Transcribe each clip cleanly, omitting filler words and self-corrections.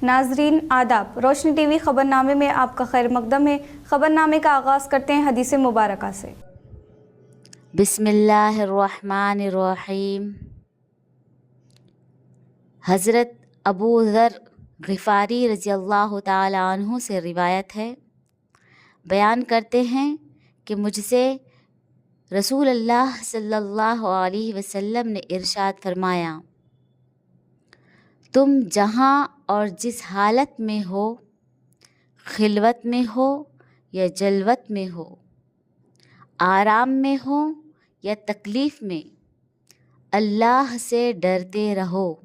नाजरीन आदाब, रोशनी टीवी खबरनामे में आपका खैर मकदम है। खबरनामे का आगाज़ करते हैं हदीस मुबारका से। बिस्मिल्लाहिर्रहमानिर्रहीम। हज़रत अबू ज़र ग़िफ़ारी रज़ियल्लाहु ताला अन्हु से रिवायत है, बयान करते हैं कि मुझसे रसूल अल्लाह सल्लल्लाहु अलैहि वसल्लम ने इरशाद फरमाया, तुम जहाँ और जिस हालत में हो, खिलवत में हो या जलवत में हो, आराम में हो या तकलीफ़ में, अल्लाह से डरते रहो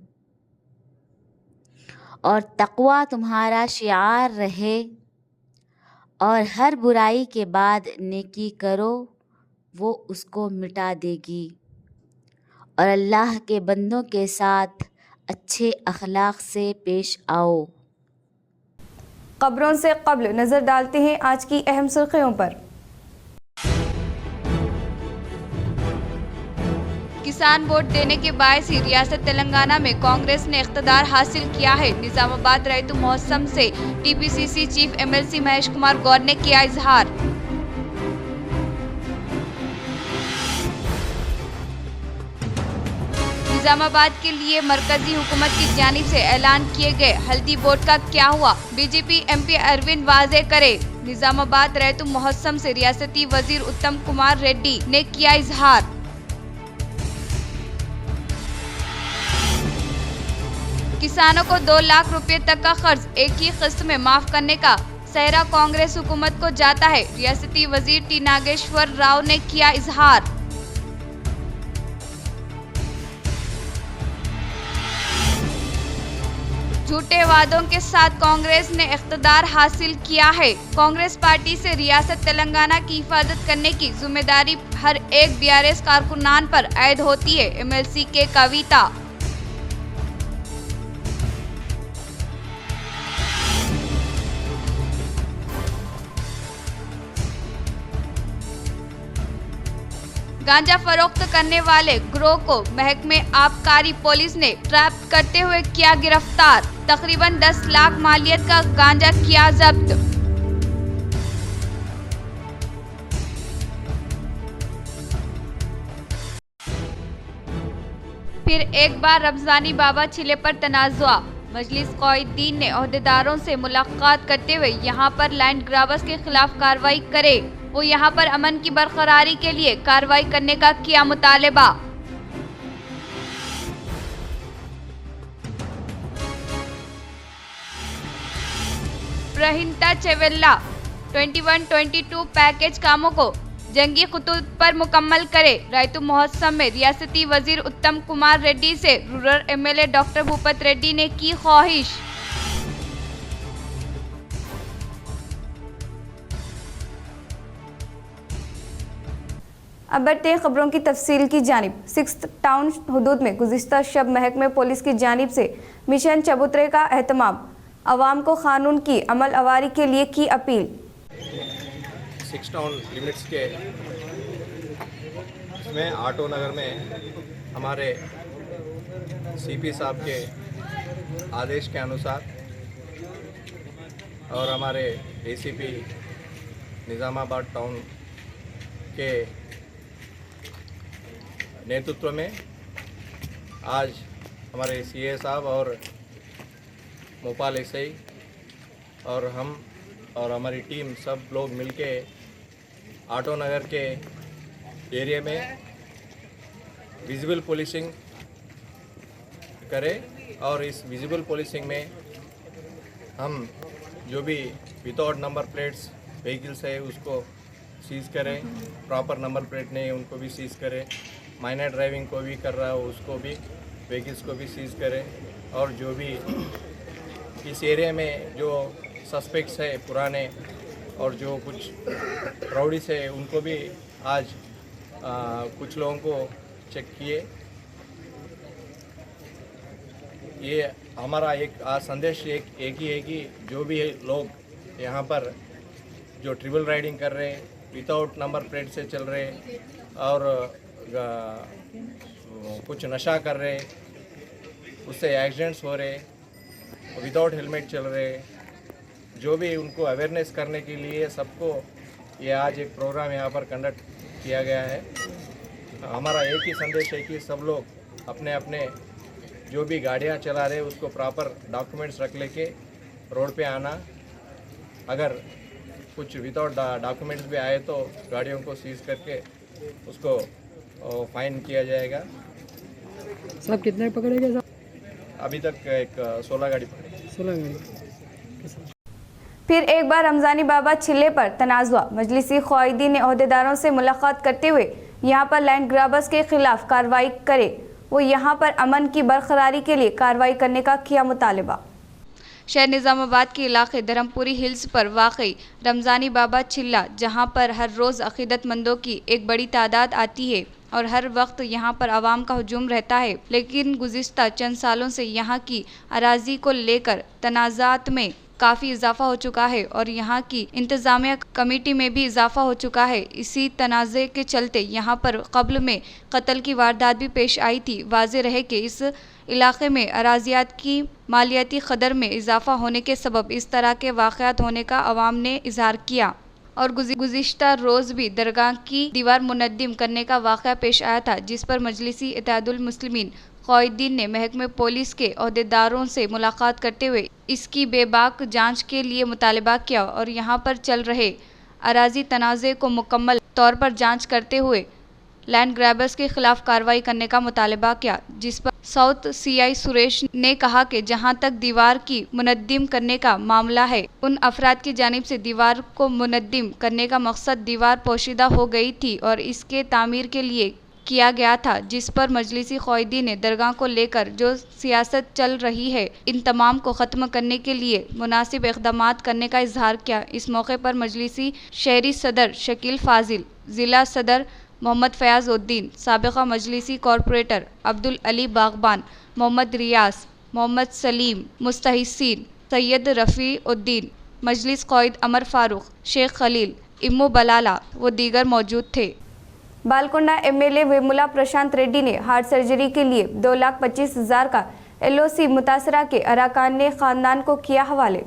और तक़वा तुम्हारा शिआर रहे, और हर बुराई के बाद नेकी करो, वो उसको मिटा देगी, और अल्लाह के बंदों के साथ अच्छे अखलाक से पेश आओ। खबरों से कब्ल नज़र डालते हैं आज की अहम सुर्खियों पर। किसान वोट देने के बायस ही रियासत तेलंगाना में कांग्रेस ने इख्तिदार हासिल किया है। निजामाबाद रैतु महोत्सव से TPCC chief MLC Mahesh Kumar Goud ने किया इजहार। निजामाबाद के लिए मरकजी हुकूमत की जानिब से ऐलान किए गए हल्दी बोर्ड का क्या हुआ, बीजेपी एमपी अरविंद वाजे करे। निजामाबाद रैतु महोत्सव से रियासती वजीर उत्तम कुमार रेड्डी ने किया इजहार। किसानों को 2 लाख रुपए तक का कर्ज एक ही किस्त में माफ करने का सहरा कांग्रेस हुकूमत को जाता है। रियासती वजीर टी नागेश्वर राव ने किया इजहार। झूठे वादों के साथ कांग्रेस ने इख्तिदार हासिल किया है। कांग्रेस पार्टी से रियासत तेलंगाना की हिफाजत करने की जिम्मेदारी हर एक बीआरएस कारकुनान पर ऐद होती है। एमएलसी के कविता। गांजा फरोख्त करने वाले गिरोह को महकमे आबकारी पुलिस ने ट्रैप करते हुए किया गिरफ्तार। तकरीबन 10 लाख मालियत का गांजा किया जब्त। फिर एक बार रमजानी बाबा छिले पर तनाज़ुआ। मजलिस क़ाइदीन ने ओहदेदारों से मुलाकात करते हुए यहां पर लैंड ग्राबर्स के खिलाफ कार्रवाई करे, वो यहां पर अमन की बरकरारी के लिए कार्रवाई करने का किया मुतालबा। प्रहिंता चेवेल्ला 21-22 पैकेज कामों को जंगी खतूत पर मुकम्मल करे। रैतु महोत्सव में रियासती वजीर उत्तम कुमार रेड्डी से rural MLA doctor Bhupat Reddy ने की ख्वाहिश। अब बढ़ते हैं खबरों की तफसील की जानिब। 6th टाउन हुदूद में गुज़िश्ता शब महकमे पुलिस की जानिब से मिशन चबूतरे का एहतमाम। अवाम को कानून की अमल अवारी के लिए की अपील। 6 टाउन लिमिट्स के में आटो नगर में हमारे सीपी साहब के आदेश के अनुसार और हमारे एसीपी निज़ामाबाद टाउन के नेतृत्व में आज हमारे सीए साहब और मोपाल एसआई और हम और हमारी टीम सब लोग मिलके आटो नगर के एरिया में विजिबल पुलिसिंग करें, और इस विजिबल पुलिसिंग में हम जो भी विदाउट नंबर प्लेट्स व्हीकल्स है उसको सीज़ करें, प्रॉपर नंबर प्लेट नहीं उनको भी सीज़ करें, माइनर ड्राइविंग को भी कर रहा हो उसको भी व्हीकल्स को भी सीज़ करें, और जो भी इस एरिया में जो सस्पेक्ट्स है पुराने और जो कुछ प्राउडीज है उनको भी आज कुछ लोगों को चेक किए। ये हमारा एक आज संदेश एक ही है कि जो भी लोग यहाँ पर जो ट्रिपल राइडिंग कर रहे हैं, विदाउट नंबर प्लेट से चल रहे हैं और कुछ नशा कर रहे हैं, उससे एक्सीडेंट्स हो रहे हैं, विदाउट हेलमेट चल रहे हैं, जो भी उनको अवेयरनेस करने के लिए सबको ये आज एक प्रोग्राम यहाँ पर कंडक्ट किया गया है। हमारा एक ही संदेश है कि सब लोग अपने अपने जो भी गाड़ियाँ चला रहे उसको प्रॉपर डॉक्यूमेंट्स रख लेके रोड पे आना। अगर कुछ विदाउट डॉक्यूमेंट्स भी आए तो गाड़ियों को सीज करके उसको फाइन किया जाएगा। साहब कितने पकड़े गए साहब? अभी तक एक 16 गाड़ी पकड़ी। 16 गाड़ी। फिर एक बार रमज़ानी बाबा चिल्ले पर तनाज़ुआ। मजलिसी क़ायदीन ने ओहदेदारों से मुलाकात करते हुए यहाँ पर लैंड ग्राबर्स के खिलाफ कार्रवाई करे वो यहाँ पर अमन की बरकरारी के लिए कार्रवाई करने का किया मुतालबा। शहर निज़ामाबाद के इलाके धर्मपुरी हिल्स पर वाक़ई रमज़ानी बाबा चिल्ला, जहां पर हर रोज़ अक़ीदतमंदों की एक बड़ी तादाद आती है और हर वक्त यहां पर आवाम का हुजूम रहता है, लेकिन गुज़िश्ता चंद सालों से यहां की अराज़ी को लेकर तनाज़ात में काफ़ी इजाफा हो चुका है और यहाँ की इंतज़ामिया कमेटी में भी इजाफा हो चुका है। इसी तनाज़े के चलते यहाँ पर क़ब्ल में कत्ल की वारदात भी पेश आई थी। वाज़ेह रहे कि इस इलाक़े में अराज़ियात की मालियाती क़दर में इजाफा होने के सबब इस तरह के वाक़यात होने का अवाम ने इजहार किया और गुज़िश्ता रोज़ भी दरगाह की दीवार मुनद्दिम करने का वाक़या पेश आया था, जिस पर मजलिसी इत्तेहादुल मुस्लिमीन क़ायदीन ने महकमे पुलिस के ओहदेदारों से मुलाकात करते हुए इसकी बेबाक जांच के लिए मुतालबा किया और यहां पर चल रहे अराज़ी तनाज़े को मुकम्मल तौर पर जांच करते हुए लैंड ग्रैबर्स के खिलाफ कार्रवाई करने का मुतालबा किया, जिस पर साउथ सीआई सुरेश ने कहा कि जहां तक दीवार की मुनद्दिम करने का मामला है, उन अफराद की जानिब से दीवार को मुनद्दिम करने का मकसद दीवार पोशीदा हो गई थी और इसके तामीर के लिए किया गया था, जिस पर मजलिसी क़ायदीन ने दरगाह को लेकर जो सियासत चल रही है इन तमाम को ख़त्म करने के लिए मुनासिब इक़दामात करने का इजहार किया। इस मौके पर मजलिसी शहरी सदर शकील फाजिल, ज़िला सदर मोहम्मद फ़याज़ुद्दीन, साबिक़ा मजलिसी कॉरपोरेटर अब्दुल अली बाग़बान, मोहम्मद रियास, मोहम्मद सलीम, मुस्तहिसीन सैयद रफ़ीउद्दीन, मजलिस क़ायद अमर फ़ारूक, शेख खलील, इम्मू बलाला व दीगर मौजूद थे। बालकोंडा एमएलए वेमुला प्रशांत रेड्डी ने हार्ट सर्जरी के लिए 2,25,000 का एलओसी मुतासरा के अरकान ने ख़ानदान को किया हवाले।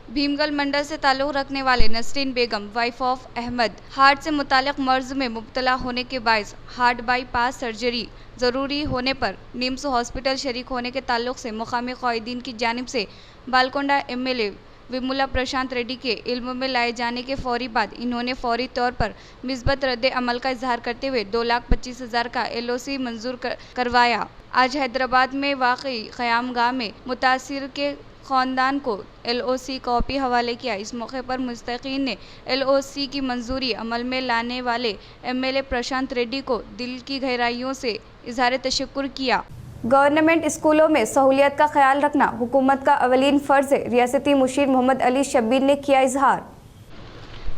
भीमगल मंडल से ताल्लुक़ रखने वाले नसरीन बेगम, वाइफ ऑफ अहमद, हार्ट से मुतालिक मर्ज में मुब्तला होने के बायस हार्ट बाईपास सर्जरी ज़रूरी होने पर निम्स हॉस्पिटल शरीक होने के ताल्लुक़ से मुकामी क़ायदीन की जानिब से बालकोंडा एमएलए वेमुला प्रशांत रेड्डी के इल्म में लाए जाने के फ़ौरी बाद इन्होंने फ़ौरी तौर पर मिस्बत रद्द अमल का इजहार करते हुए 2,25,000 का एलओसी मंजूर करवाया। आज हैदराबाद में वाक़ई क़यामगाह में मुतासिर के ख़ानदान को एलओसी कॉपी हवाले किया। इस मौके पर मुस्तक़ीन ने एलओसी की मंजूरी अमल में लाने वाले एमएलए प्रशांत रेड्डी को दिल की गहराइयों से इजहार तशक्कुर किया। गवर्नमेंट स्कूलों में सहूलियत का ख्याल रखना हुकूमत का अवलीन फ़र्ज़ है, रियासती मुशीर मोहम्मद अली शब्बीर ने किया इजहार।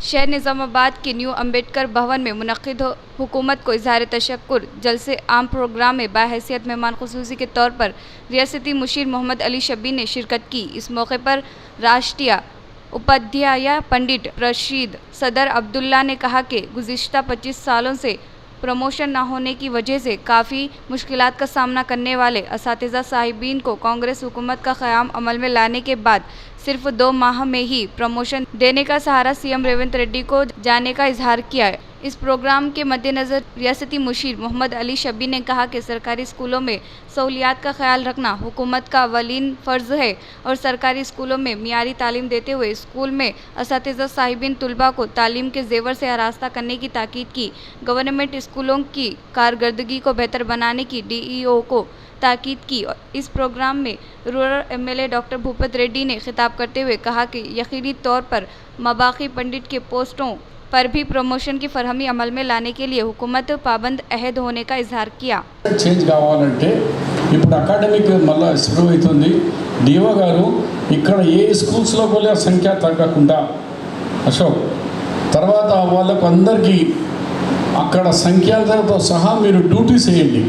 शहर निज़ामाबाद के न्यू अम्बेडकर भवन में मुनक़िद हुकूमत को इजहार तशक्कुर जलसे आम प्रोग्राम में बाहैसियत मेहमान ख़ुसूसी के तौर पर रियासती मुशीर मोहम्मद अली शब्बीर ने शिरकत की। इस मौके पर राष्ट्रीय उपाध्याय पंडित रशीद सदर अब्दुल्ला ने कहा कि गुज़िश्ता 25 सालों से प्रमोशन न होने की वजह से काफ़ी मुश्किलात का सामना करने वाले असातिज़ा साहिबीन को कांग्रेस हुकूमत का क़याम अमल में लाने के बाद सिर्फ 2 माह में ही प्रमोशन देने का सहारा सीएम रेवंत रेड्डी को जाने का इजहार किया है। इस प्रोग्राम के मद्देनज़र रियासती मुशीर मोहम्मद अली शब्बीर ने कहा कि सरकारी स्कूलों में सहूलियात का ख्याल रखना हुकूमत का अवलीन फ़र्ज़ है और सरकारी स्कूलों में मियारी तालीम देते हुए स्कूल में असातिज़ा साहिबीन तुलबा को तालीम के जेवर से आरास्ता करने की ताकीद की। गवर्नमेंट स्कूलों की कारकर्दगी को बेहतर बनाने की डीईओ को ताकीद की। इस प्रोग्राम में rural MLA doctor Bhupat Reddy ने खिताब करते हुए कहा कि यकीनी तौर पर मबाकी पंडित के पोस्टों पर भी प्रमोशन की फरहमी अमल में लाने के लिए हुकूमत पाबंद अहद होने का इजहार किया। చేంజ్ కావాలంటే ఇప్పుడు అకాడమిక్ మళ్ళీ ఇంప్రూవ్ అవుతుంది। డిఓ గారు ఇక్కడ ఏ స్కూల్స్లో కూడా సంఖ్య తగ్గకుండా అశోక్ తర్వాత వాళ్ళకు అందరికీ అక్కడ సంఖ్యలతో సహా మీరు డ్యూటీస్ వేయండి।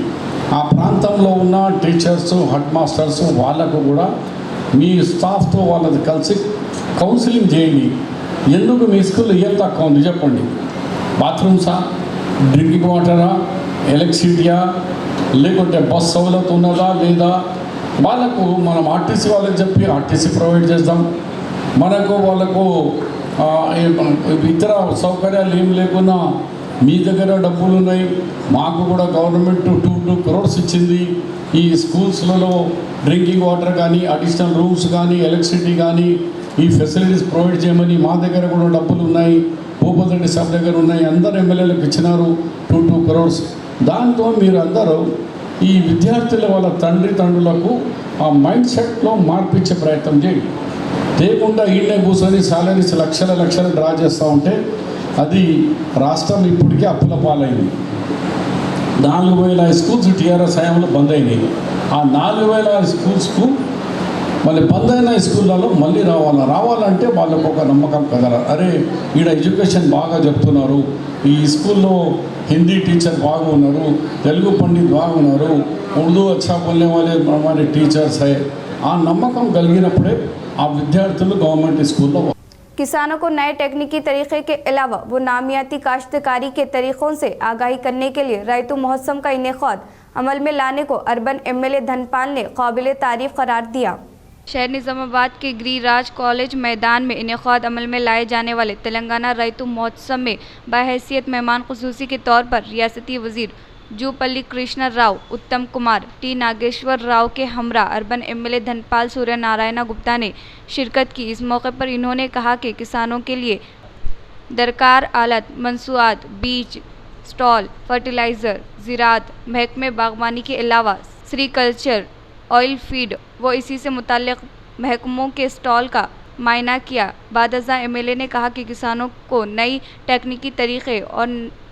ఆ ప్రాంతంలో ఉన్న టీచర్స్ హెడ్ మాస్టర్స్ వాళ్ళకు కూడా మీ స్టాఫ్తో వాళ్ళది కలిసి కౌన్సిలింగ్ చేయండి। ఎందుకు మీ స్కూల్లో ఏం తక్కువ ఉంది చెప్పండి। బాత్రూమ్సా, డ్రింకింగ్ వాటరా, ఎలక్ట్రిసిటీయా, లేకుంటే బస్ సౌలత్ ఉన్నదా లేదా, వాళ్ళకు మనం ఆర్టీసీ వాళ్ళకి చెప్పి ఆర్టీసీ ప్రొవైడ్ చేద్దాం. మనకు వాళ్ళకు ఇతర సౌకర్యాలు ఏం లేకున్నా మీ దగ్గర డబ్బులు ఉన్నాయి, మాకు కూడా గవర్నమెంట్ 2 crores ఇచ్చింది. ఈ స్కూల్స్లలో డ్రింకింగ్ వాటర్ కానీ, అడిషనల్ రూమ్స్ కానీ, ఎలక్ట్రిసిటీ కానీ ఈ ఫెసిలిటీస్ ప్రొవైడ్ చేయమని మా దగ్గర కూడా డబ్బులు ఉన్నాయి, భూపతి రెడ్డి సాబ్ దగ్గర ఉన్నాయి, అందరు ఎమ్మెల్యేలకు ఇచ్చినారు 2 crores. దాంతో మీరు అందరూ ఈ విద్యార్థుల వాళ్ళ తండ్రులకు ఆ మైండ్ సెట్లో మార్పిచ్చే ప్రయత్నం చేయండి. లేకుండా ఈయనే కూర్చొని సాలరీస్ లక్షలు డ్రా చేస్తూ ఉంటే అది రాష్ట్రం ఇప్పటికే అప్పుల పాలైంది. 4000 స్కూల్స్ టీఆర్ఎస్ హయాంలో బంద్ అయినాయి. ఆ 4000 స్కూల్స్కు మళ్ళీ బంద్ అయిన స్కూళ్ళలో మళ్ళీ రావాలంటే వాళ్ళకు ఒక నమ్మకం కదల, అరే ఈడ ఎడ్యుకేషన్ బాగా చెప్తున్నారు, ఈ స్కూల్లో హిందీ టీచర్ బాగున్నారు, తెలుగు పండిత్ బాగున్నారు, ఉర్దూ अच्छा बोलने वाले हमारे टीचर्स है, ఆ నమ్మకం కలిగినప్పుడే ఆ విద్యార్థులు గవర్నమెంట్ స్కూల్లో. किसानों को नए तकनीकी तरीके के अलावा वो नामियाती काश्तकारी के तरीक़ों से आगाही करने के लिए रैतू महोत्सव का इनेकाद अमल में लाने को अर्बन एमएलए धनपाल ने काबिल तारीफ करार दिया। शहर निजामाबाद के गिरिराज कॉलेज मैदान में इनेकाद अमल में लाए जाने वाले तेलंगाना रैतू महोत्सव में बाहैसियत मेहमान खुसूसी के तौर पर रियासती वजीर जूपल्ली कृष्ण राव, उत्तम कुमार, टी नागेश्वर राव के हमरा अर्बन एमएलए धनपाल सूर्य नारायण गुप्ता ने शिरकत की। इस मौके पर इन्होंने कहा कि किसानों के लिए दरकार आलत मंसूआत, बीज, स्टॉल, फर्टिलाइज़र, ज़राअत महकमे बागवानी के अलावा सेरीकल्चर, ऑयल फीड व इसी से मुताल्लिक़ महकमों के स्टॉल का मायना किया। बादजा एमएलए ने कहा कि किसानों को नई तकनीकी तरीक़े और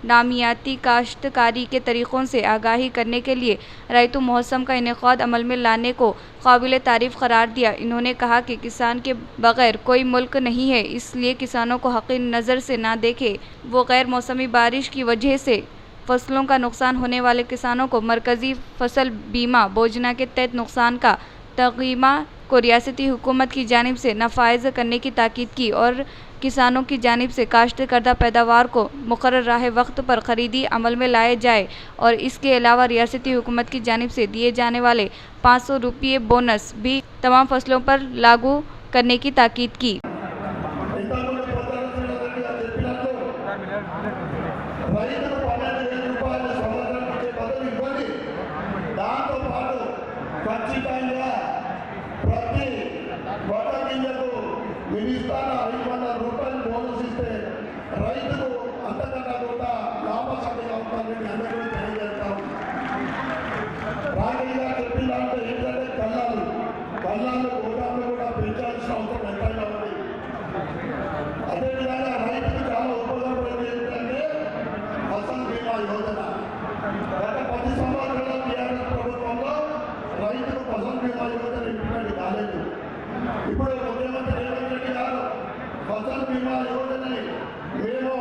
नामियाती काश्तकारी के तरीक़ों से आगाही करने के लिए रैतू महोत्सव का इनेकाद अमल में लाने को काबिल तारीफ़ करार दिया। इन्होंने कहा कि किसान के बग़ैर कोई मुल्क नहीं है, इसलिए किसानों को हक़ीर नज़र से ना देखे। वो गैर मौसमी बारिश की वजह से फसलों का नुकसान होने वाले किसानों को मरकज़ी फसल बीमा योजना के तहत नुकसान का तगीमा को रियासती हुकूमत की जानिब से नफाइज करने की ताकीद की और किसानों की जानिब से काश्त करदा पैदावार को मुकर्रर राह वक्त पर ख़रीदी अमल में लाए जाए और इसके अलावा रियासती हुकूमत की जानिब से दिए जाने वाले 500 रुपये बोनस भी तमाम फसलों पर लागू करने की ताकीद की। ఇప్పుడు ముఖ్యమంత్రి రేవంత్ రెడ్డి గారు ఫసల్ బీమా యోజనని మేము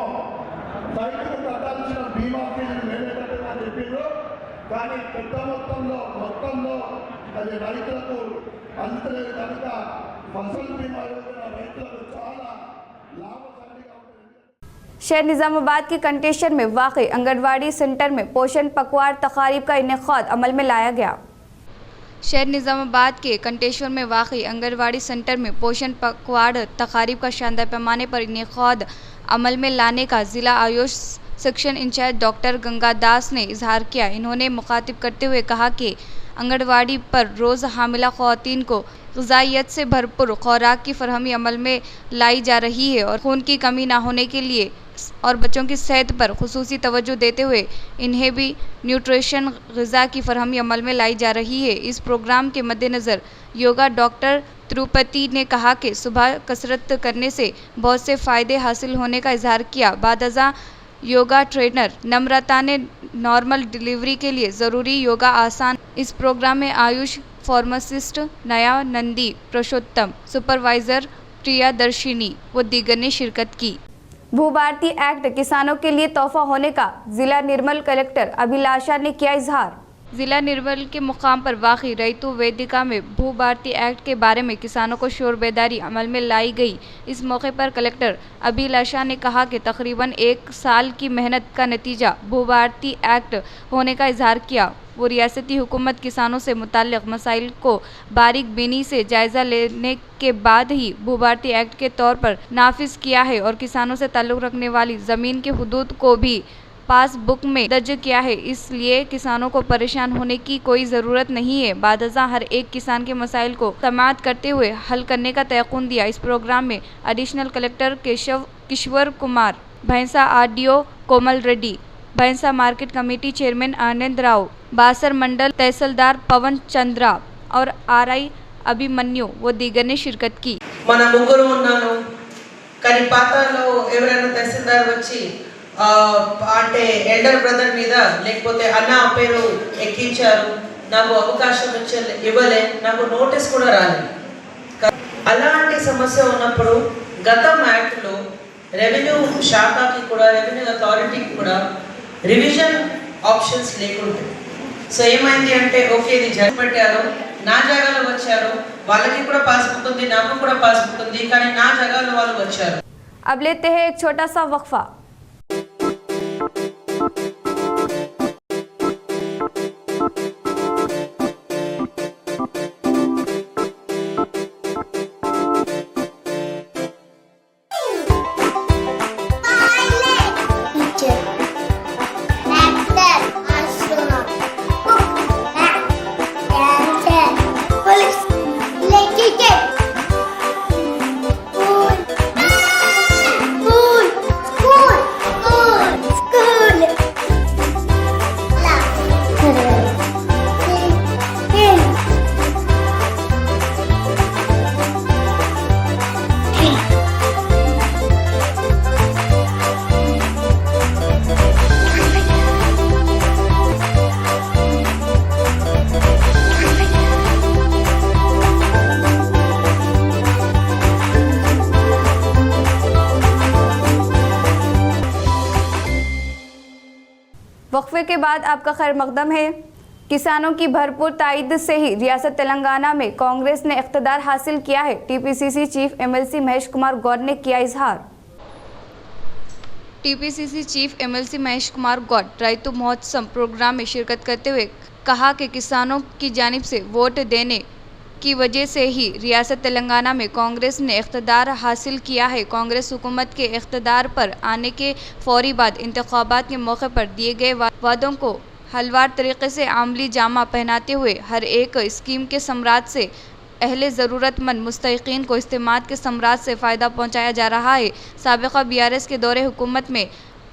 రైతుకు కట్టాల్సిన బీమా ఫీజును మేమే కట్టమని చెప్పిండ్రు. కానీ పెద్ద మొత్తంలో అది రైతులకు అందలేదు కనుక ఫసల్ బీమా యోజన రైతులకు చాలా లాభసాటిగా ఉంటుంది। शहर निजामाबाद के कंटेशन में वाक़ई आंगनवाड़ी सेंटर में पोषण पखवाड़ तकारीब का इनेकाद अमल में लाया गया। शहर निजामाबाद के कंटेश्वर में वाक़ई आंगनवाड़ी सेंटर में पोषण पखवाड़ तकारीब का शानदार पैमाने पर इनेकाद अमल में लाने का ज़िला Ayush section incharge doctor Gangadas ने इजहार किया। इन्होंने मुखातिब करते हुए कहा कि आंगनवाड़ी पर रोज़ हामिला ख़वातीन को ग़िज़ाइयत से भरपूर खुराक की फरहमी अमल में लाई जा रही है और खून की कमी ना होने के लिए और बच्चों की सेहत पर खुसूसी तवज्जो देते हुए इन्हें भी न्यूट्रिशन ग़िज़ा की फरहमी अमल में लाई जा रही है। इस प्रोग्राम के मद्देनज़र योगा डॉक्टर तिरुपति ने कहा कि सुबह कसरत करने से बहुत से फ़ायदे हासिल होने का इजहार किया। बादजा योगा ट्रेनर नम्रता ने नॉर्मल डिलीवरी के लिए ज़रूरी योगा आसान। इस प्रोग्राम में आयुष फार्मासिस्ट नया नंदी पुरुषोत्तम, सुपरवाइज़र प्रियादर्शिनी व दीगर ने शिरकत की। भू भारती एक्ट किसानों के लिए तोहफा होने का जिला निर्मल कलेक्टर अभिलाषा ने किया इजहार। जिला निर्मल के मुकाम पर वाक़ई रैतू वेदिका में भू भारती एक्ट के बारे में किसानों को शोर बेदारी अमल में लाई गई। इस मौके पर कलेक्टर अभिलाषा ने कहा कि तकरीबन 1 साल की मेहनत का नतीजा भू भारती एक्ट होने का इजहार किया। वो रियासती हुकूमत किसानों से मुताल्लिक़ मसाइल को बारीक बीनी से जायज़ा लेने के बाद ही भू-भारती एक्ट के तौर पर नाफिज किया है और किसानों से ताल्लुक़ रखने वाली ज़मीन की हुदूद को भी पासबुक में दर्ज किया है। इसलिए किसानों को परेशान होने की कोई ज़रूरत नहीं है। बादशाह हर एक किसान के मसाइल को समाअत करते हुए हल करने का तयक़ुन दिया। इस प्रोग्राम में एडिशनल कलेक्टर किशोर कुमार, भैंसा आरडीओ कोमल रेड्डी, भैंसा मार्केट कमेटी चेयरमैन आनंद राव, बासर मंडल तहसीलदार पवन चंद्रा और आरआई अभिमन्यु व दीगर ने शिरकत की। మన ముగ్గురు ఉన్నాను కానీ పాతాలో ఎవరైనా తహసీల్దార్ వచ్చి అంటే ఎల్డర్ బ్రదర్ మీద లేకపోతే అన్న పేరు ఎక్కించారు, నాకు అవకాశం ఇవ్వలే, నాకు నోటీస్ కూడా రాలేదు. అలాంటి సమస్య ఉన్నప్పుడు గతం యాక్ట్లో రెవెన్యూ శాఖకి కూడా రెవెన్యూ అథారిటీకి కూడా రివిజన్ ఆప్షన్స్ లేకుంటే సో ఏమైంది అంటే ఓకే ఇది జరిపెట్టారు, నా జాగాలో వచ్చారు, వాళ్ళకి కూడా పాస్బుక్ ఉంది, నాకు కూడా పాస్బుక్ ఉంది, కానీ నా జాగాలో వాళ్ళు వచ్చారు. अब लेते हैं एक छोटा सा वक्फा। वक्फे के बाद आपका खैर मकदम है। किसानों की भरपूर तायद से ही रियासत तेलंगाना में कांग्रेस ने इख्तिदार हासिल किया है। TPCC chief MLC Mahesh Kumar Goud ने किया इजहार। TPCC chief MLC Mahesh Kumar Goud Rythu Mahotsav program में शिरकत करते हुए कहा कि किसानों की जानिब से वोट देने की वजह से ही रियासत तेलंगाना में कांग्रेस ने इख्तिदार हासिल किया है। कांग्रेस हुकूमत के इख्तिदार पर आने के फौरी बाद इंतखाबात के मौके पर दिए गए वादों को हलवार तरीके से आमली जामा पहनाते हुए हर एक स्कीम के समरात से अहले ज़रूरतमंद मुस्तहिकीन को इस्तेमाल के समरात से फ़ायदा पहुँचाया जा रहा है। साबिक़ा बीआरएस के दौरे हुकूमत में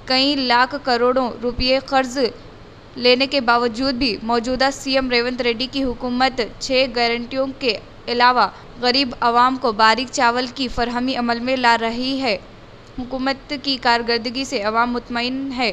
कई लाख करोड़ों रुपये कर्ज लेने के बावजूद भी मौजूदा सीएम रेवंत रेड्डी की हुकूमत 6 गारंटियों के अलावा गरीब आवाम को बारीक चावल की फरहमी अमल में ला रही है। हुकूमत की कारकर्दगी से अवाम मुतमईन है,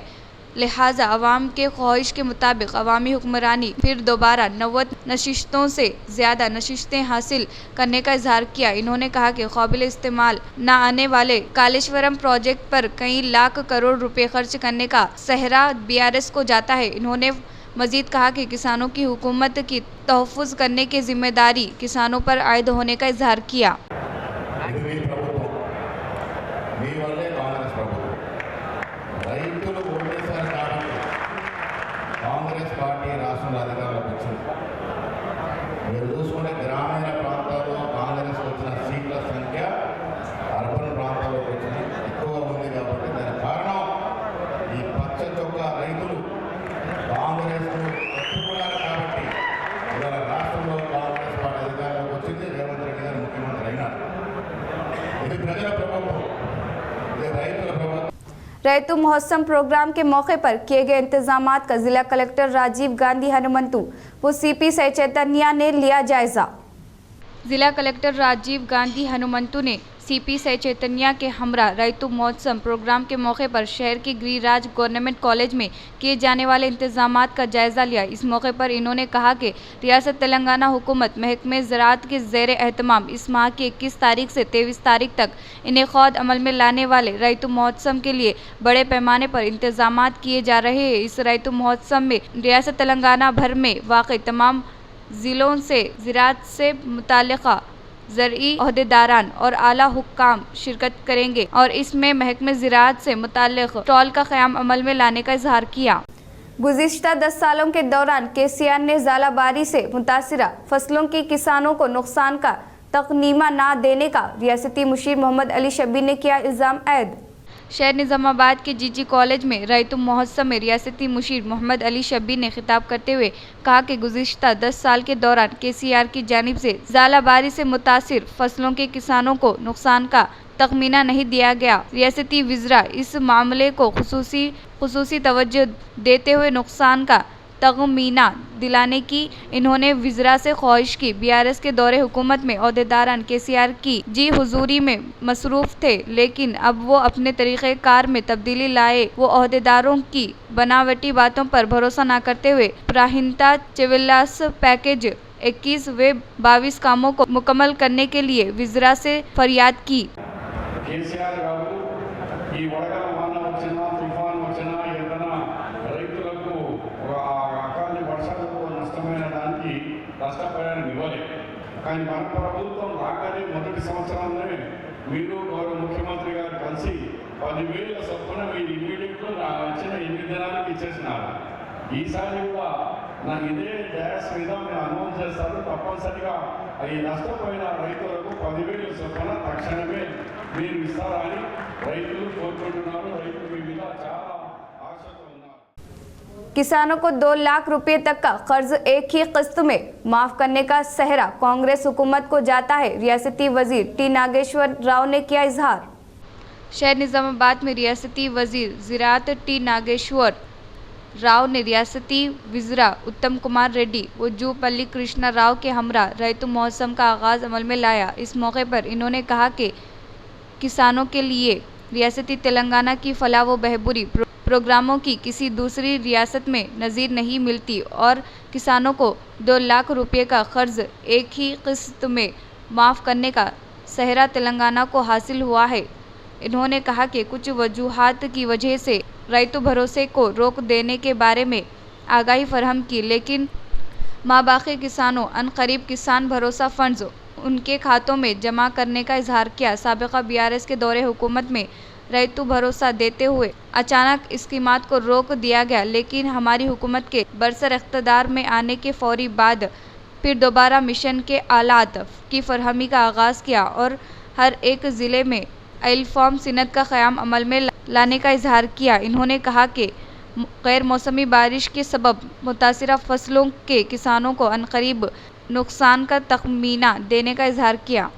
लिहाजा अवाम के ख्वाहिश के मुताबिक अवामी हुक्मरानी फिर दोबारा 90 नशिस्तों से ज़्यादा नशिस्तें हासिल करने का इजहार किया। इन्होंने कहा कि काबिल इस्तेमाल न आने वाले कालेश्वरम प्रोजेक्ट पर कई लाख करोड़ रुपए खर्च करने का सहरा बीआरएस को जाता है। इन्होंने मजीद कहा कि किसानों की हुकूमत की तहफ़्फ़ुज़ करने की जिम्मेदारी किसानों पर आयद होने का इजहार किया। కాంగ్రెస్ పార్టీ రాష్ట్రంలో అధికారంలోకి వచ్చింది. మీరు చూసుకుంటే గ్రామీణ ప్రాంతాల్లో కాంగ్రెస్ వచ్చిన సీట్ల సంఖ్య అర్బన్ ప్రాంతాల్లోకి వచ్చిన ఎక్కువగా ఉంది. కాబట్టి దాని కారణం ఈ పచ్చ చొక్కా రైతులు కాంగ్రెస్ను ఎత్తుకున్నారు. కాబట్టి ఇవాళ రాష్ట్రంలో కాంగ్రెస్ పార్టీ అధికారంలోకి వచ్చింది. రేవంత్ రెడ్డి గారు ముఖ్యమంత్రి అయినారు. ఇది ప్రజల ప్రభుత్వం, ఇది రైతుల ప్రభుత్వం। रैतु महोत्सव प्रोग्राम के मौके पर किए गए इंतजामात का जिला कलेक्टर राजीव गांधी हनुमंतु व सीपी सह चैतन्या ने लिया जायजा। जिला कलेक्टर राजीव गांधी हनुमंतु ने सीपी सह चैतन्या के हमरा रैतु महोत्सव प्रोग्राम के मौके पर शहर के गिरिराज गवर्नमेंट कॉलेज में किए जाने वाले इंतजामात का जायजा लिया। इस मौके पर इन्होंने कहा कि रियासत तेलंगाना हुकूमत महकमे ज़राअत के ज़ेर एहतमाम इस माह की 21 तारीख से 23 तारीख तक इनेक़ाद अमल में लाने वाले रैतु महोत्सव के लिए बड़े पैमाने पर इंतजामात किए जा रहे हैं। इस रैतु महोत्सव में रियासत तेलंगाना भर में वाक़ई तमाम ज़िलों से ज़राअत से मुताल्लिक़ा ज़रई अहदेदारान और आला हुक्काम शिरकत करेंगे और इसमें महकमे ज़राअत से मुताल्लिक़ स्टॉल का क़याम अमल में लाने का इजहार किया। गुज़िश्ता 10 सालों के दौरान केसीआर ने ज़ालाबारी से मुतासिरा फसलों के किसानों को नुकसान का तकनीमा ना देने का रियासती मुशीर मोहम्मद अली शब्बीर ने किया इल्ज़ाम ऐद। शहर निज़ामाबाद के जीजी कॉलेज में रैतुम महोत्सव में रियासती मुशीर मोहम्मद अली शब्बीर ने खिताब करते हुए कहा कि गुज़िश्ता 10 साल के दौरान केसीआर की जानिब से ज़ालाबारी से मुतासिर फसलों के किसानों को नुकसान का तखमीना नहीं दिया गया। रियासती वज़ीरा इस मामले को खुसूसी तवज्जो देते हुए नुकसान का तखमीना दिलाने की इन्होंने वज़ीरा से ख्वाहिश की। बीआरएस के दौरे हुकूमत में ओहदेदारान केसीआर की जी हुजूरी में मसरूफ़ थे, लेकिन अब वो अपने तरीक़े कार में तब्दीली लाए। वो ओहदेदारों की बनावटी बातों पर भरोसा न करते हुए प्राहिंता चिविलास पैकेज 21 व 22 कामों को मुकम्मल करने के लिए वज़ीरा से फरियाद की। కేసీఆర్ గారు ఈ వడగల వాన వచ్చినా తుఫాన్ వచ్చినా ఏదైనా రైతులకు అకాలి వర్షాలకు నష్టమైన దానికి నష్టపరిహారం ఇవ్వలేదు. కానీ మన ప్రభుత్వం రాగానే మొదటి సంవత్సరంలోనే మీరు గౌరవ ముఖ్యమంత్రి గారు కలిసి 10,000 చొప్పున మీరు ఇమ్మీడియట్గా వచ్చిన 8 దినాలకు ఇచ్చేసినారు. ఈసారి కూడా నాకు ఇదే డ్యాష్ మీద మీరు అనౌన్స్ చేస్తారు. తప్పనిసరిగా ఈ నష్టపోయిన రైతులకు 10,000 చొప్పున తక్షణమే మీరు ఇస్తారని రైతులు కోరుకుంటున్నారు. రైతులు మీ మీద చాలా ఆశతో ఉన్నారు. किसानों को 2 लाख रुपए तक का कर्ज एक ही किस्त में माफ करने का सहरा कांग्रेस हुकूमत को जाता है। रियासती वजीर टी नागेश्वर राव ने किया इजहार। शहर निज़ामाबाद में रियासती वजीर ज़राअत टी नागेश्वर राव ने रियासती वज़ीरा उत्तम कुमार रेड्डी व जूपल्ली कृष्णा राव के हमरा रैतुम महोत्सव का आगाज़ अमल में लाया। इस मौके पर इन्होंने कहा कि किसानों के लिए रियासती तेलंगाना की फलाह व बहबूदी प्रोग्रामों की किसी दूसरी रियासत में नज़ीर नहीं मिलती और किसानों को 2 लाख रुपये का कर्ज एक ही किस्त में माफ़ करने का सहरा तेलंगाना को हासिल हुआ है। इन्होंने कहा कि कुछ वजूहात की वजह से रैतु भरोसे को रोक देने के बारे में आगाही फरहम की, लेकिन माबाकी किसानों अनकरीब किसान भरोसा फंड्स उनके खातों में जमा करने का इजहार किया। साबिका बीआरएस के दौरे हुकूमत में रैतु भरोसा देते हुए अचानक स्कीमात को रोक दिया गया, लेकिन हमारी हुकूमत के बरसर इख्तिदार में आने के फौरी बाद फिर दोबारा मिशन के आलात की फरहमी का आगाज़ किया और हर एक ज़िले में अल्फॉर्म सिनत का क़याम अमल में लाने का इजहार किया। इन्होंने कहा कि गैर मौसमी बारिश के सबब मुतासिरा फसलों के किसानों को अनकरीब नुकसान का तखमीना देने का इजहार किया।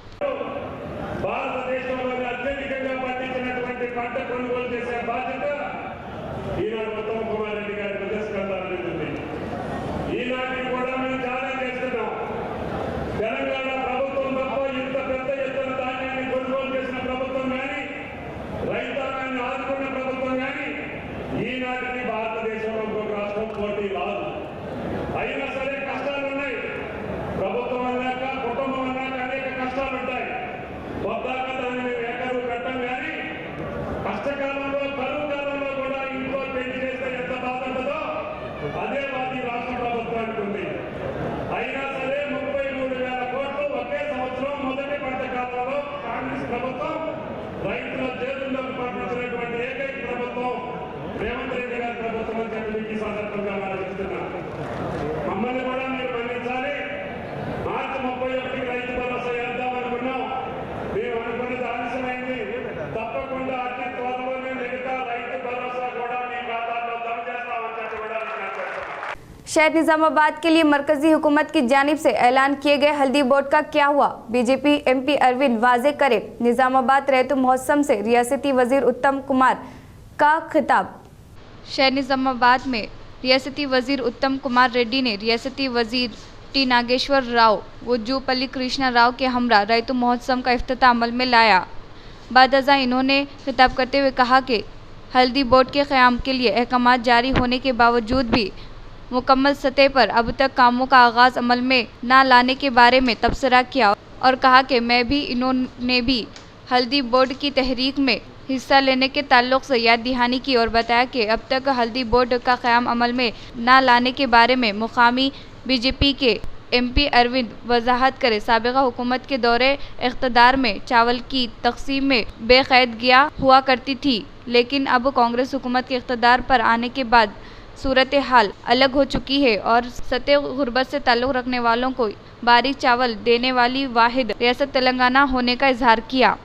शहर निज़ामाबाद के लिए मरकजी हुकूमत की जानिब से ऐलान किए गए हल्दी बोर्ड का क्या हुआ? बीजेपी एमपी अरविंद वाजे करे। निज़ामाबाद रैतुम महोत्सव से रियासती वजीर उत्तम कुमार का खिताब। शहर निज़ामाबाद में रियासती वजीर उत्तम कुमार रेड्डी ने रियासती वजीर टी नागेश्वर राव व जूपल्ली कृष्णा राव के हमरा रैतुम महोत्सव का इफ्तिताह अमल में लाया। बादअज़ा इन्होंने खिताब करते हुए कहा कि हल्दी बोर्ड के क़याम के लिए अहकाम जारी होने के बावजूद भी मुकम्मल सतह पर अब तक कामों का आगाज़ अमल में ना लाने के बारे में तबसरा किया और कहा कि मैं भी इन्होंने भी हल्दी बोर्ड की तहरीक में हिस्सा लेने के ताल्लुक़ से याद दहानी की और बताया कि अब तक हल्दी बोर्ड का क़याम अमल में ना लाने के बारे में मुकामी बीजेपी के एमपी अरविंद वजाहत करे। साबिक़ा हुकूमत के दौरे इख्तिदार में चावल की तकसीम में बेक़ैद गया हुआ करती थी, लेकिन अब कांग्रेस हुकूमत के इख्तिदार पर आने के बाद सूरत हाल अलग हो चुकी है और सतह गुर्बत से ताल्लुक़ रखने वालों को बारीक चावल देने वाली वाहिद रियासत तेलंगाना होने का इजहार किया।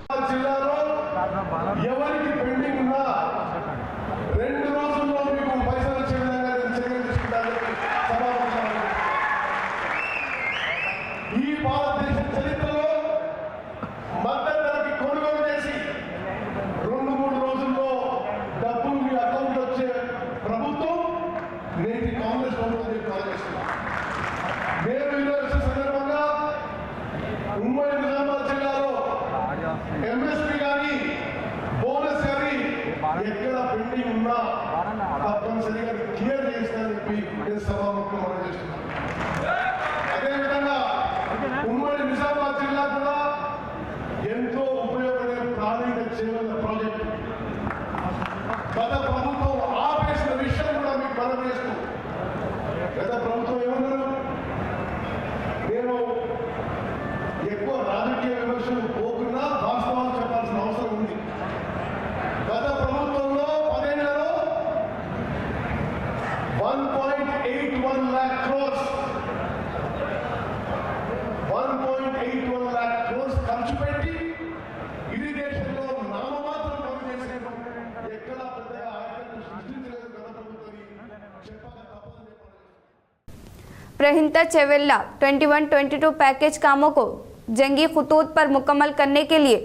प्रहिंता चेवेल्ला 21-22 पैकेज कामों को जंगी खतूत पर मुकम्मल करने के लिए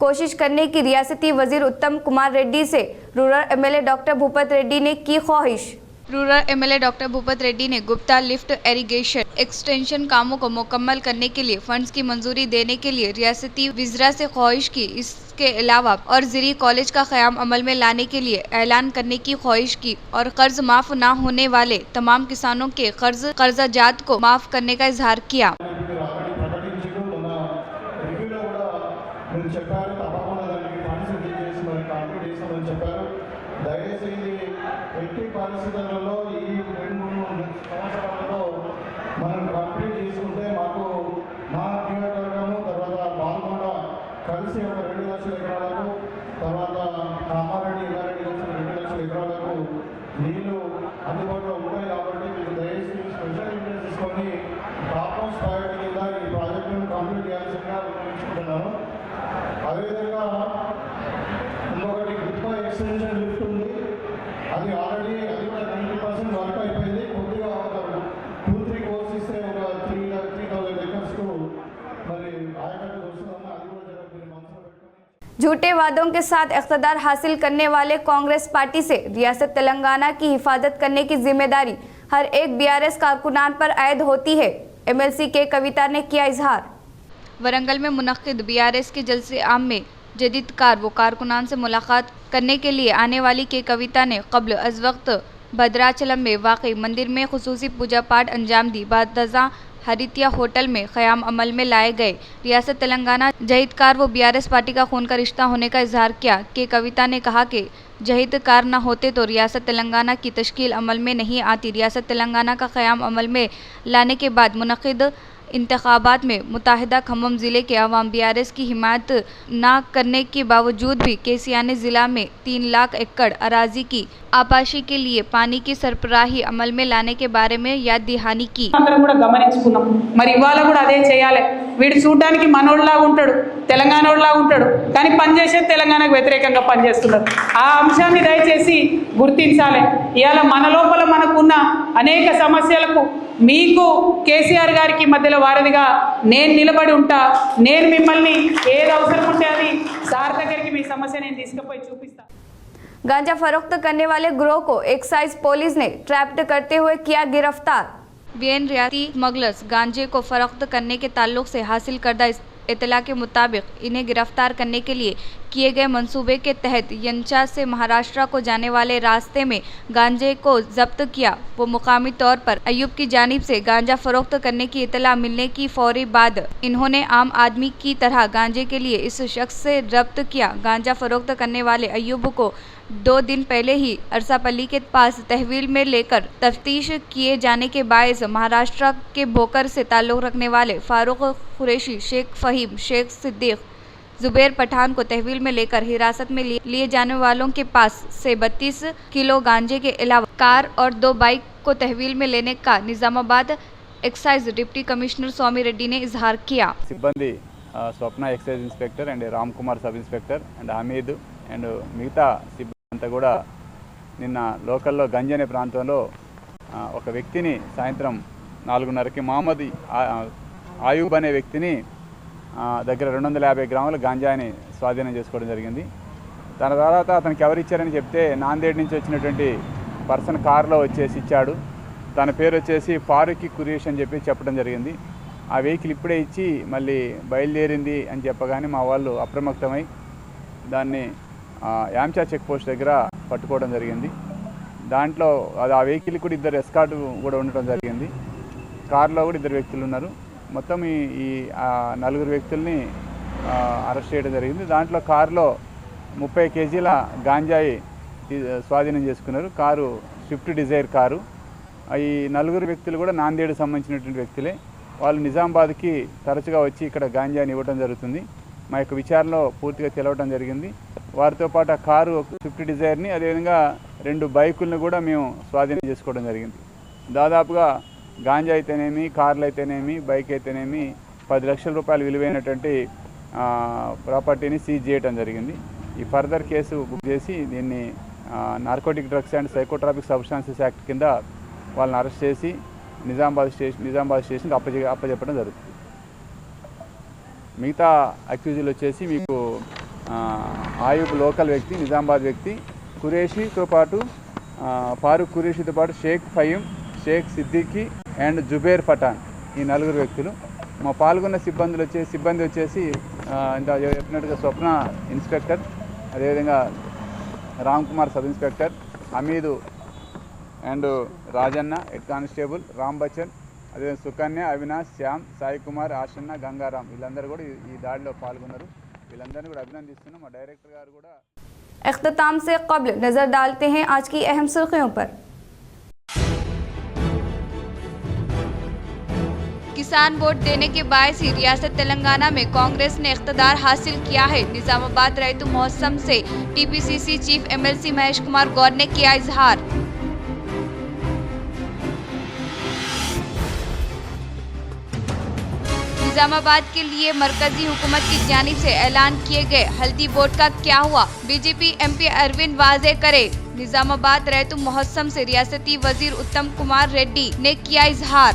कोशिश करने की रियासती वजीर उत्तम कुमार रेड्डी से rural MLA doctor Bhupat Reddy ने की ख्वाहिश। Rural MLA doctor Bhupat Reddy ने गुप्ता लिफ्ट इरिगेशन एक्सटेंशन कामों को मुकम्मल करने के लिए फंड्स की मंजूरी देने के लिए रियासती विज़रा से ख्वाहिश की। इसके अलावा और ज़िरी कॉलेज का क़याम अमल में लाने के लिए ऐलान करने की ख्वाहिश की और कर्ज माफ़ न होने वाले तमाम किसानों के कर्जाजात को माफ़ करने का इजहार किया। झूठे वादों के साथ इख्तिदार हासिल करने वाले कांग्रेस पार्टी से रियासत तेलंगाना की हिफाजत करने की जिम्मेदारी हर एक बीआरएस कारकुनान पर आयद होती है। एमएलसी के कविता ने किया इजहार। वरंगल में मुनक्किद बीआरएस के जलसे आम में जदीदकार व कारकुनान से मुलाकात करने के लिए आने वाली के कविता ने कब्ल अज वक्त भद्राचलम में वाक़ई मंदिर में खुसूसी पूजा पाठ अंजाम दी। बादजा हरितिया होटल में क़याम अमल में लाए गए रियासत तेलंगाना जहीदकार व बीआरएस पार्टी का खून का रिश्ता होने का इजहार किया। के कविता ने कहा कि जहीदकार न होते तो रियासत तेलंगाना की तश्कील अमल में नहीं आती। रियासत तेलंगाना का क़याम अमल में लाने के बाद मुनक़िद इंतखाबात में मुत्तहिदा खम्मम ज़िले के अवाम बीआरएस की हिमायत न करने के बावजूद भी केसीआर ने ज़िला में 3 लाख एकड़ अराजी की आपाशी के लिए पानी की सरबराही अमल में लाने के बारे में याद दहानी की। అందరం కూడా గమనించుకున్నాం। మరి ఇవాళ కూడా అదే చేయాలి। వీడు చూడడానికి మనోళ్ళలాగా ఉంటాడు, తెలంగాణోళ్ళలాగా ఉంటాడు, కానీ పనిచేసే తెలంగాణకు వ్యతిరేకంగా పనిచేస్తున్నారు। ఆ అంశాన్ని దయచేసి గుర్తించాలి। ఇవాళ మన లోపల మనకున్న అనేక సమస్యలకు మీకు కేసీఆర్ గారికి మధ్యలో వారధిగా నేను నిలబడి ఉంటా। నేను మిమ్మల్ని ఏది అవసరం ఉంటే అది సార్ దగ్గరికి మీ సమస్య నేను తీసుకుపోయి చూపిస్తా। गांजा फरोख्त करने वाले गिरोह को एक्साइज पुलिस ने ट्रैप्ड करते हुए किया गिरफ्तार। वीएन रियाती स्मगलर्स गांजे को फरोख्त करने के ताल्लुक से हासिल करदा इतला के मुताबिक इन्हें गिरफ्तार करने के लिए किए गए मंसूबे के तहत यंचा से महाराष्ट्र को जाने वाले रास्ते में गांजे को जब्त किया। वो मुकामी तौर पर अयूब की जानिब से गांजा फरोख्त करने की इतला मिलने की फौरी बाद इन्होंने आम आदमी की तरह गांजे के लिए इस शख्स से रब्त किया। गांजा फरोख्त करने वाले अयूब को 2 दिन पहले ही अरसापल्ली के पास तहवील में लेकर तफ्तीश किए जाने के बायस महाराष्ट्र के भोकर से ताल्लुक़ रखने वाले फारूक कुरैशी, शेख फ़हीम, शेख सिद्दीक, जुबैर पठान को तहवील में लेकर हिरासत में लिए जाने वालों के पास से 32 किलो गांजे के अलावा कार और 2 बाइक को तहवील में लेने का Nizamabad excise deputy commissioner Swamy Reddy ने इजहार किया। सिब्बंदी Swapna excise inspector and Ram Kumar sub inspector and Hameed and మిగతా సిబ్బంది అంతా కూడా నిన్న లోకల్లో గంజ్ అనే ప్రాంతంలో ఒక వ్యక్తిని సాయంత్రం 4:30కి మహమ్మద్ ఆయూబ్ అనే వ్యక్తిని దగ్గర 250 గ్రాముల గాంజాని స్వాధీనం చేసుకోవడం జరిగింది. దాని తర్వాత అతనికి ఎవరు ఇచ్చారని చెప్తే నాందేడ్ నుంచి వచ్చినటువంటి పర్సన్ కారులో వచ్చేసి ఇచ్చాడు. తన పేరు వచ్చేసి ఫారూక్ కురేష్ అని చెప్పడం జరిగింది. ఆ వెహికల్ ఇప్పుడే ఇచ్చి మళ్ళీ బయలుదేరింది అని చెప్పగానే మా వాళ్ళు అప్రమత్తమై దాన్ని యాంచా చెక్ పోస్ట్ దగ్గర పట్టుకోవడం జరిగింది. దాంట్లో అది ఆ వెహికల్ కూడా 2 ఎస్కార్ట్ కూడా ఉండటం జరిగింది. కారులో కూడా 2 వ్యక్తులు ఉన్నారు. మొత్తం ఈ 4 వ్యక్తుల్ని అరెస్ట్ చేయడం జరిగింది. దాంట్లో కారులో 30 కేజీల గాంజాయి స్వాధీనం చేసుకున్నారు. Car Swift Dzire car. ఈ 4 వ్యక్తులు కూడా నాందేడు సంబంధించినటువంటి వ్యక్తులే. వాళ్ళు నిజామాబాద్కి తరచుగా వచ్చి ఇక్కడ గాంజాని ఇవ్వడం జరుగుతుంది. మా యొక్క విచారణలో పూర్తిగా తెలవడం జరిగింది. వారితో పాటు ఆ కారు స్విఫ్ట్ డిజైర్ని అదేవిధంగా 2 బైకులను కూడా మేము స్వాధీనం చేసుకోవడం జరిగింది. దాదాపుగా గాంజా అయితేనేమి, కార్లు అయితేనేమి, బైక్ అయితేనేమి 10 లక్షల రూపాయలు విలువైనటువంటి ప్రాపర్టీని సీజ్ చేయడం జరిగింది. ఈ ఫర్దర్ కేసు బుక్ చేసి దీన్ని narcotic drugs and psychotropic substances act కింద వాళ్ళని అరెస్ట్ చేసి నిజామాబాద్ స్టేషన్కి అప్పచెప్పడం జరుగుతుంది. మిగతా అక్యూజులు వచ్చేసి మీకు ఆయూబ్ లోకల్ వ్యక్తి, నిజామాబాద్ వ్యక్తి, కురేషితో పాటు ఫారూక్ కురేషితో పాటు షేక్ ఫయీం, షేక్ సిద్దికి అండ్ జుబేర్ పఠాన్ ఈ 4 వ్యక్తులు. మా పాల్గొన్న సిబ్బంది వచ్చేసి ఇంత చెప్పినట్టుగా స్వప్న ఇన్స్పెక్టర్, అదేవిధంగా Ram Kumar sub inspector, Hameed and Rajanna head constable, Ram Bachchan, అదే సుకన్య, అవినాష్, శ్యామ్, సాయి కుమార్, ఆశన్న, గంగారాం వీళ్ళందరూ కూడా ఈ దాడిలో పాల్గొన్నారు. వీళ్ళందరినీ కూడా అభినందిస్తున్నాం. మా డైరెక్టర్ గారు కూడా इख्तिताम से क़ब्ल नज़र डालते हैं आज की अहम सुर्खियों पर। किसान वोट देने के बायस ही रियासत तेलंगाना में कांग्रेस ने इख्तिदार हासिल किया है। निजामाबाद रैतु महोत्सव से TPCC chief MLC Mahesh Kumar Goud ने किया इजहार। निजामाबाद के लिए मरकजी हुकूमत की जानिब से ऐलान किए गए हल्दी बोर्ड का क्या हुआ, बीजेपी एमपी अरविंद वाजे करे। निजामाबाद रैतु महोत्सव से रियासती वजीर उत्तम कुमार रेड्डी ने किया इजहार।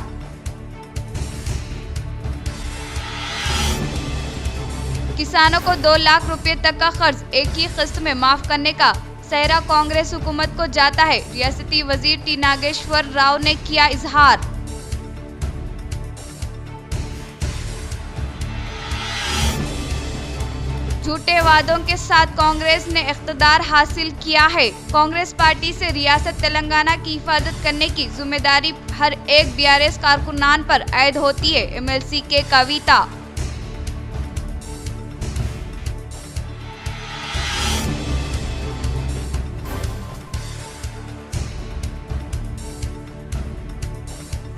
किसानों को 2 लाख रुपए तक का कर्ज एक ही किस्त में माफ करने का सहरा कांग्रेस हुकूमत को जाता है। रियासती वजीर टी नागेश्वर राव ने किया इजहार। झूठे वादों के साथ कांग्रेस ने इख्तिदार हासिल किया है। कांग्रेस पार्टी से रियासत तेलंगाना की हिफाजत करने की जिम्मेदारी हर एक बीआरएस कारकुनान पर आयद होती है। एमएलसी के कविता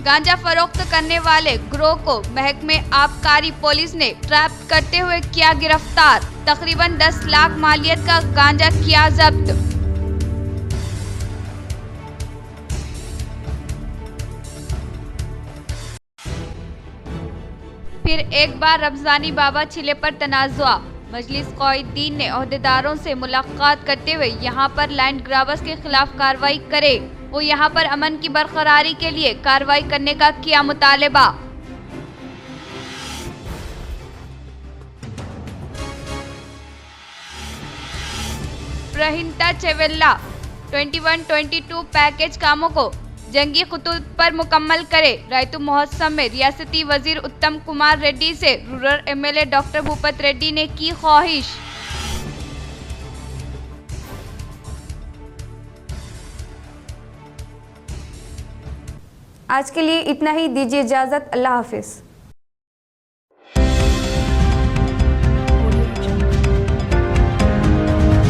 गांजा फरोख्त करने वाले गिरोह को महकमे आबकारी पुलिस ने ट्रैप करते हुए किया गिरफ्तार। तकरीबन 10 लाख मालियत का गांजा किया जब्त। फिर एक बार रमजानी बाबा छिले पर तनाज़ुआ। मजलिस क़ाइदीन ने ओहदेदारों से मुलाकात करते हुए यहां पर लैंड ग्राबर्स के खिलाफ कार्रवाई करे वो यहां पर अमन की बरकरारी के लिए कार्रवाई करने का किया मुतालबा। प्रहिंता चेवेल्ला 21-22 पैकेज कामों को जंगी खतूत पर मुकम्मल करे। रैतु महोत्सव में रियासती वजीर उत्तम कुमार रेड्डी से rural MLA doctor Bhupat Reddy ने की ख्वाहिश। आज के लिए इतना ही, दीजिए इजाज़त। अल्लाह हाफिज़।